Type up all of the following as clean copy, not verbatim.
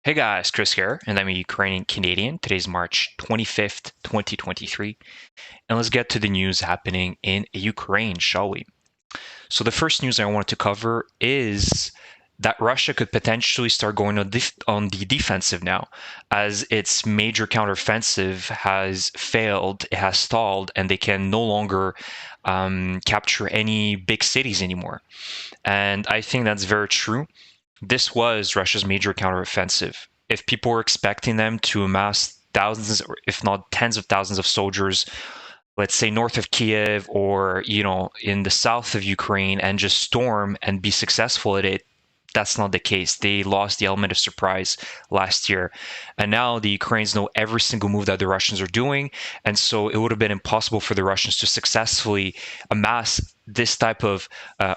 Hey guys, Chris here, and I'm a Ukrainian Canadian. Today's March 25th, 2023, and let's get to the news happening in Ukraine, shall we? So, the first news I want to cover is that Russia could potentially start going on the defensive now, as its major counteroffensive has failed, it has stalled, and they can no longer capture any big cities anymore. And I think that's very true. This was Russia's major counteroffensive. If people were expecting them to amass thousands, or if not tens of thousands of soldiers, let's say north of Kiev or, in the south of Ukraine and just storm and be successful at it, that's not the case. They lost the element of surprise last year. And now the Ukrainians know every single move that the Russians are doing. And so it would have been impossible for the Russians to successfully amass this type of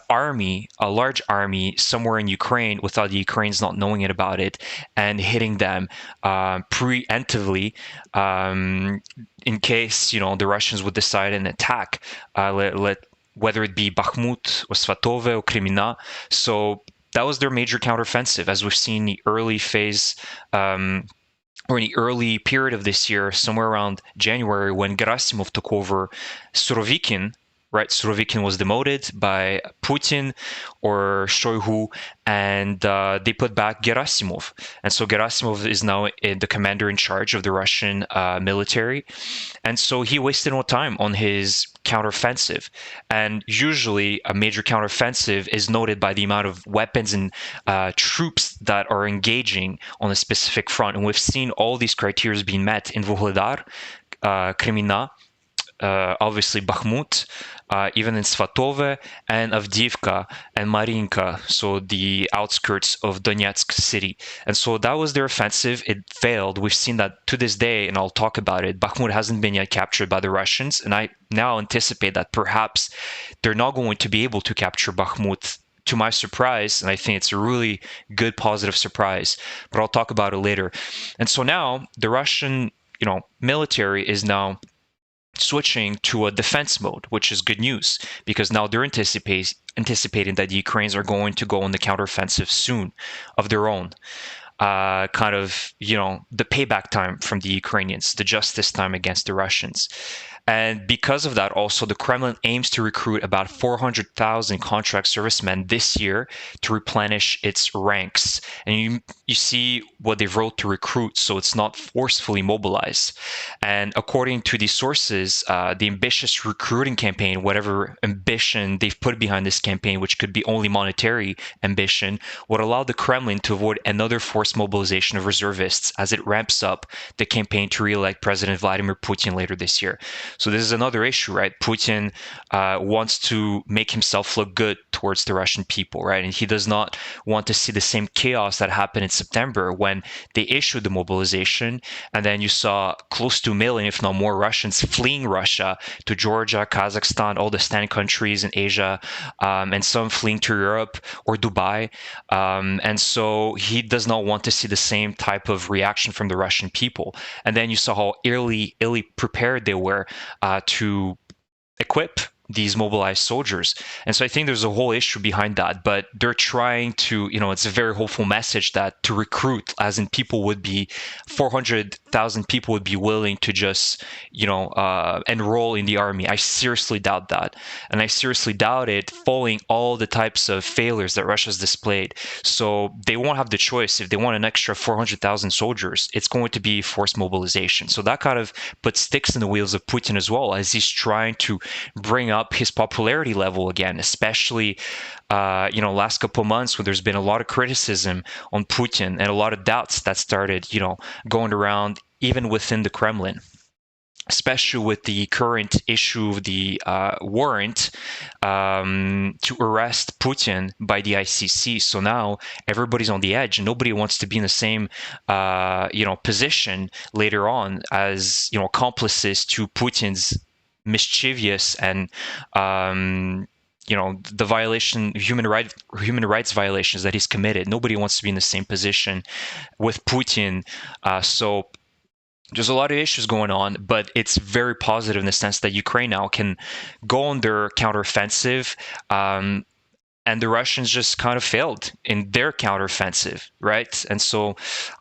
army, a large army, somewhere in Ukraine without the Ukrainians not knowing it about it and hitting them preemptively in case, the Russians would decide an attack, whether it be Bakhmut or Svatove or Kremina. So that was their major counteroffensive, as we've seen the early phase or in the early period of this year, somewhere around January, when Gerasimov took over Surovikin. Right, Surovikin was demoted by Putin or Shoigu, and they put back Gerasimov. And so Gerasimov is now the commander in charge of the Russian military. And so he wasted no time on his counteroffensive. And usually a major counteroffensive is noted by the amount of weapons and troops that are engaging on a specific front. And we've seen all these criteria being met in Vuhledar, Kremina, obviously Bakhmut, even in Svatove and Avdiivka and Marinka, so the outskirts of Donetsk city. And so that was their offensive. It failed. We've seen that to this day, and I'll talk about it. Bakhmut hasn't been yet captured by the Russians, and I now anticipate that perhaps they're not going to be able to capture Bakhmut, to my surprise, and I think it's a really good positive surprise, but I'll talk about it later. And so now the Russian, military is now switching to a defense mode, which is good news because now they're anticipating that the Ukrainians are going to go on the counteroffensive soon of their own. The payback time from the Ukrainians, the justice time against the Russians. And because of that, also, the Kremlin aims to recruit about 400,000 contract servicemen this year to replenish its ranks. And you see what they wrote to recruit, so it's not forcefully mobilized. And according to these sources, the ambitious recruiting campaign, whatever ambition they've put behind this campaign, which could be only monetary ambition, would allow the Kremlin to avoid another forced mobilization of reservists as it ramps up the campaign to re-elect President Vladimir Putin later this year. So this is another issue, right? Putin wants to make himself look good towards the Russian people, right? And he does not want to see the same chaos that happened in September when they issued the mobilization, and then you saw close to a million, if not more, Russians fleeing Russia to Georgia, Kazakhstan, all the standing countries in Asia, and some fleeing to Europe or Dubai. And so he does not want to see the same type of reaction from the Russian people. And then you saw how illy prepared they were to equip these mobilized soldiers. And so I think there's a whole issue behind that, but they're trying to, it's a very hopeful message that to recruit, as in 400,000 people would be willing to just, enroll in the army. I seriously doubt that. And I seriously doubt it following all the types of failures that Russia's displayed. So they won't have the choice. If they want an extra 400,000 soldiers, it's going to be forced mobilization. So that kind of puts sticks in the wheels of Putin as well, as he's trying to bring up his popularity level again, especially last couple of months when there's been a lot of criticism on Putin and a lot of doubts that started going around even within the Kremlin, especially with the current issue of the warrant to arrest Putin by the ICC. So now everybody's on the edge, and nobody wants to be in the same, position later on as accomplices to Putin's mischievous and the human rights violations that he's committed. Nobody wants to be in the same position with Putin. So there's a lot of issues going on, but it's very positive in the sense that Ukraine now can go on their counteroffensive. and the Russians just kind of failed in their counteroffensive, right? And so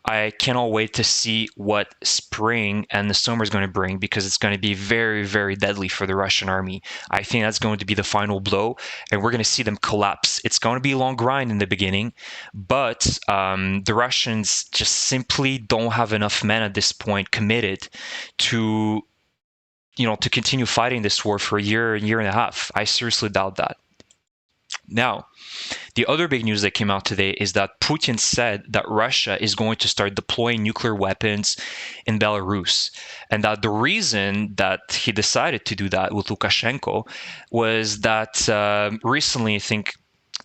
I cannot wait to see what spring and the summer is going to bring, because it's going to be very, very deadly for the Russian army. I think that's going to be the final blow, and we're going to see them collapse. It's going to be a long grind in the beginning, but the Russians just simply don't have enough men at this point committed to to continue fighting this war for a year and a half. I seriously doubt that. Now, the other big news that came out today is that Putin said that Russia is going to start deploying nuclear weapons in Belarus, and that the reason that he decided to do that with Lukashenko was that recently, I think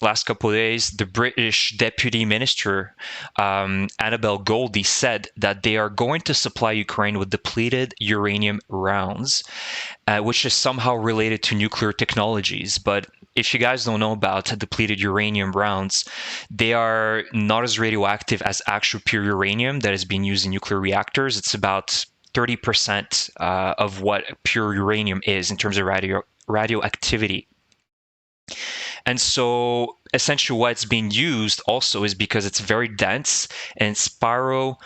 last couple of days, the British Deputy Minister, Annabel Goldie, said that they are going to supply Ukraine with depleted uranium rounds, which is somehow related to nuclear technologies. But if you guys don't know about depleted uranium rounds, they are not as radioactive as actual pure uranium that is being used in nuclear reactors. It's about 30% of what pure uranium is in terms of radioactivity. And so essentially why it's being used also is because it's very dense and spirophoric,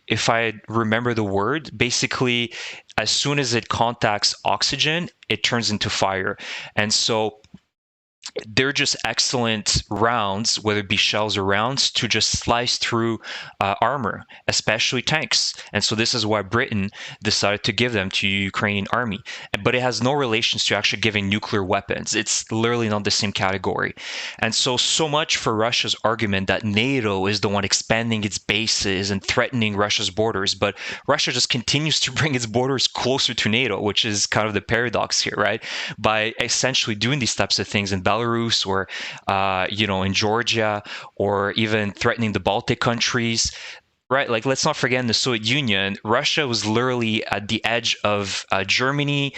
if I remember the word. Basically, as soon as it contacts oxygen, it turns into fire. And so they're just excellent rounds, whether it be shells or rounds, to just slice through armor, especially tanks. And so this is why Britain decided to give them to the Ukrainian army. But it has no relations to actually giving nuclear weapons. It's literally not the same category. And so much for Russia's argument that NATO is the one expanding its bases and threatening Russia's borders. But Russia just continues to bring its borders closer to NATO, which is kind of the paradox here, right? By essentially doing these types of things in Belarus or, in Georgia, or even threatening the Baltic countries, right? Like, let's not forget, in the Soviet Union, Russia was literally at the edge of Germany,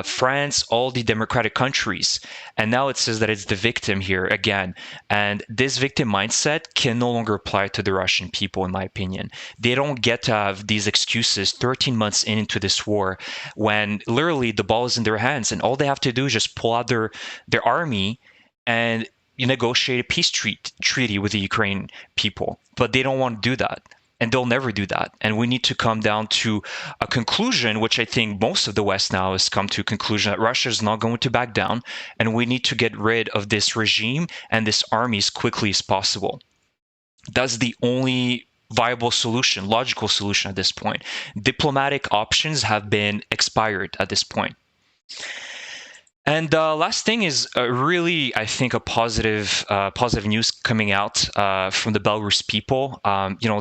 France, all the democratic countries. And now it says that it's the victim here again. And this victim mindset can no longer apply to the Russian people, in my opinion. They don't get to have these excuses 13 months into this war, when literally the ball is in their hands, and all they have to do is just pull out their army and negotiate a peace treaty with the Ukrainian people. But they don't want to do that, and they'll never do that. And we need to come down to a conclusion, which I think most of the West now has come to a conclusion, that Russia is not going to back down, and we need to get rid of this regime and this army as quickly as possible. That's the only viable solution, logical solution at this point. Diplomatic options have been expired at this point. And last thing is really, I think, a positive news coming out from the Belarus people.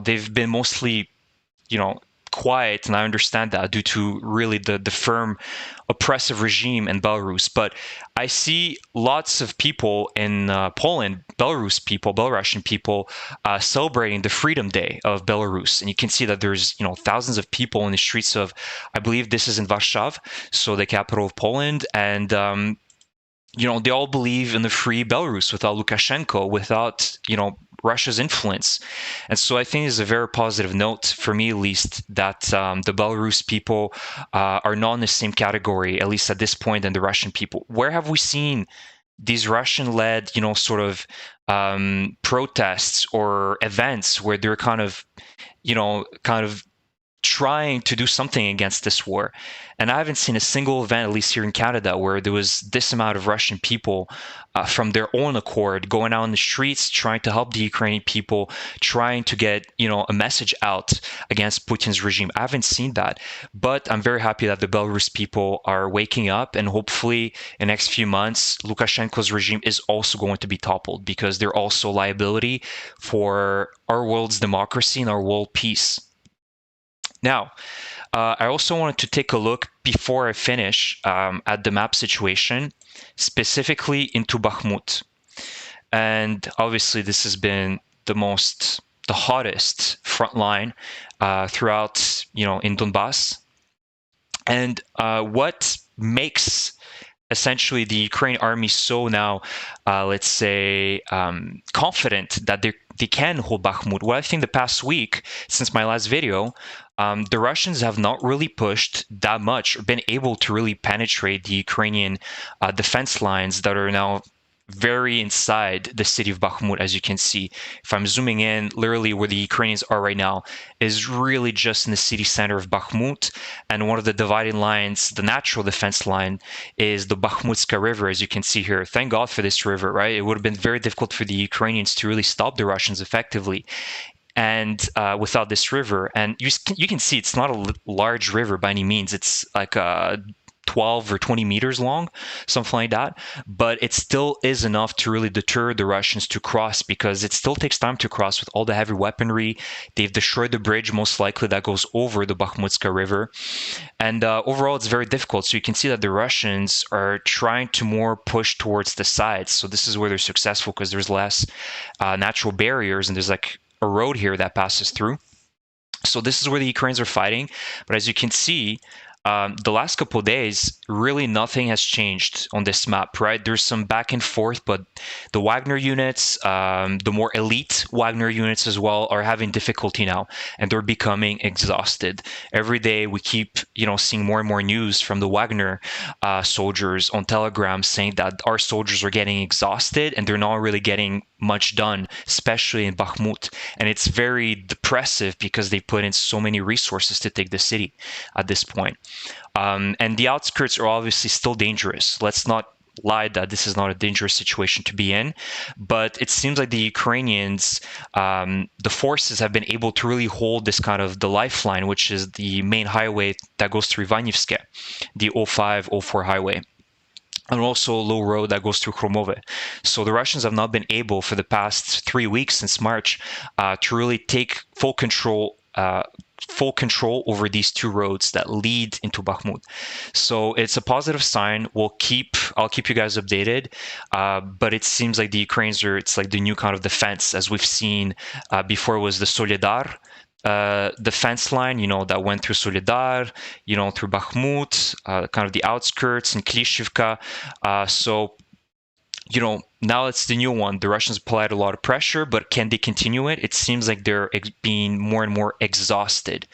They've been mostly, quiet, and I understand that, due to really the firm oppressive regime in Belarus. But I see lots of people in Poland, Belarusian people, celebrating the Freedom Day of Belarus. And you can see that there's, thousands of people in the streets of, I believe this is in Warsaw, so the capital of Poland. And, they all believe in the free Belarus without Lukashenko, without, Russia's influence. And so I think it's a very positive note, for me at least, that the Belarus people are not in the same category, at least at this point, than the Russian people. Where have we seen these Russian-led, protests or events where they're kind of trying to do something against this war? And I haven't seen a single event, at least here in Canada, where there was this amount of Russian people from their own accord going out in the streets, trying to help the Ukrainian people, trying to get, a message out against Putin's regime. I haven't seen that. But I'm very happy that the Belarus people are waking up, and hopefully in the next few months, Lukashenko's regime is also going to be toppled, because they're also a liability for our world's democracy and our world peace. Now, I also wanted to take a look, before I finish, at the map situation, specifically into BAKHMUT. And obviously, this has been the hottest front line throughout, in Donbass. And what makes essentially the Ukrainian army so now, let's say, confident that they can hold Bakhmut. Well, I think the past week, since my last video, the Russians have not really pushed that much or been able to really penetrate the Ukrainian defense lines that are now very inside the city of Bakhmut, as you can see. If I'm zooming in, literally where the Ukrainians are right now is really just in the city center of Bakhmut. And one of the dividing lines, the natural defense line, is the Bakhmutska River, as you can see here. Thank God for this river, right? It would have been very difficult for the Ukrainians to really stop the Russians effectively. And without this river, and you can see it's not a large river by any means. It's like a 12 or 20 meters long, something like that. But it still is enough to really deter the Russians to cross, because it still takes time to cross with all the heavy weaponry. They've destroyed the bridge, most likely, that goes over the Bakhmutska River. And overall, it's very difficult. So you can see that the Russians are trying to more push towards the sides. So this is where they're successful, because there's less natural barriers, and there's like a road here that passes through. So this is where the Ukrainians are fighting. But as you can see, the last couple of days, really nothing has changed on this map, right? There's some back and forth, but the Wagner units, the more elite Wagner units as well, are having difficulty now, and they're becoming exhausted. Every day we keep, seeing more and more news from the Wagner soldiers on Telegram saying that our soldiers are getting exhausted and they're not really getting much done, especially in Bakhmut. And it's very depressive because they put in so many resources to take the city at this point. And the outskirts are obviously still dangerous. Let's not lie that this is not a dangerous situation to be in, but it seems like the Ukrainians, the forces have been able to really hold this kind of the lifeline, which is the main highway that goes through Ivanivske, the 05-04 highway, and also a low road that goes through Kromove. So the Russians have not been able for the past 3 weeks since March to really take full control over these two roads that lead into Bakhmut. So it's a positive sign. I'll keep you guys updated. But it seems like the Ukrainians it's like the new kind of defense, as we've seen before. It was the Soledar defense line, that went through Soledar, through Bakhmut, kind of the outskirts, and Klishivka. So now it's the new one. The Russians applied a lot of pressure, but can they continue it? It seems like they're being more and more exhausted.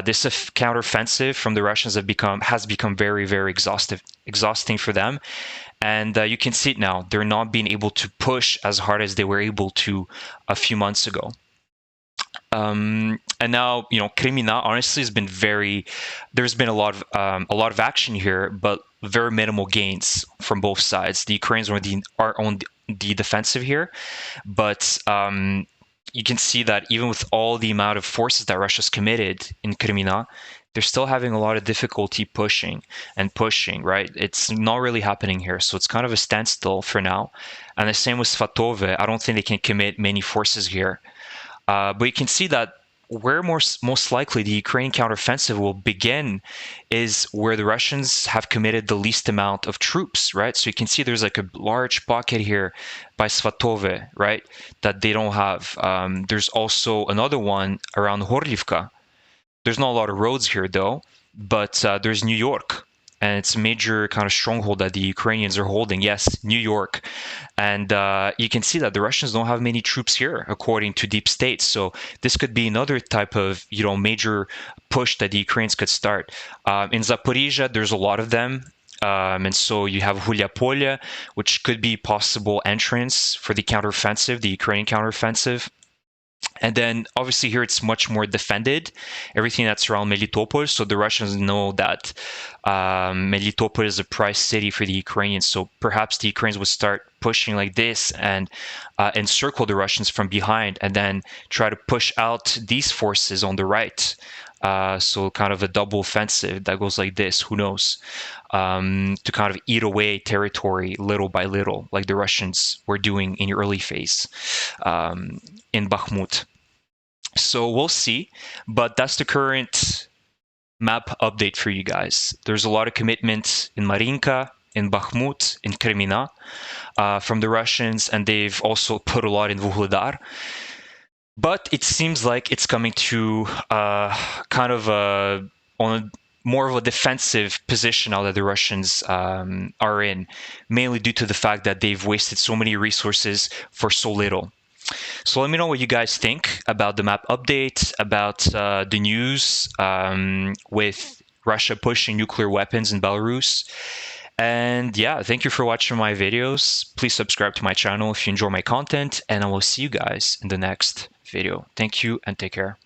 This counteroffensive from the Russians has become very, very exhausting for them. And you can see it now. They're not being able to push as hard as they were able to a few months ago. And now, Crimea honestly has been there's been a lot of action here, but very minimal gains from both sides. The Ukrainians are on the defensive here, but you can see that even with all the amount of forces that Russia's committed in Crimea, they're still having a lot of difficulty pushing, right? It's not really happening here. So it's kind of a standstill for now. And the same with Svatove. I don't think they can commit many forces here. But you can see that where most likely the Ukrainian counteroffensive will begin is where the Russians have committed the least amount of troops, right? So you can see there's like a large pocket here by Svatove, right, that they don't have. There's also another one around Horlivka. There's not a lot of roads here, though, but there's New York. And it's a major kind of stronghold that the Ukrainians are holding. Yes, New York. And you can see that the Russians don't have many troops here, according to Deep State. So this could be another type of, major push that the Ukrainians could start. In Zaporizhia, there's a lot of them. And so you have Hulyapolye, which could be possible entrance for the counteroffensive, the Ukrainian counteroffensive. And then obviously here it's much more defended, everything that's around Melitopol. So the Russians know that Melitopol is a prize city for the Ukrainians. So perhaps the Ukrainians would start pushing like this and encircle the Russians from behind, and then try to push out these forces on the right. So kind of a double offensive that goes like this, who knows, to kind of eat away territory little by little, like the Russians were doing in the early phase in Bakhmut. So we'll see, but that's the current map update for you guys. There's a lot of commitment in Marinka, in Bakhmut, in Crimea from the Russians, and they've also put a lot in Vuhledar. But it seems like it's coming to kind of on more of a defensive position now that the Russians are in, mainly due to the fact that they've wasted so many resources for so little. So let me know what you guys think about the map update, about the news with Russia pushing nuclear weapons in Belarus. And yeah, thank you for watching my videos. Please subscribe to my channel if you enjoy my content, and I will see you guys in the next video. Thank you and take care.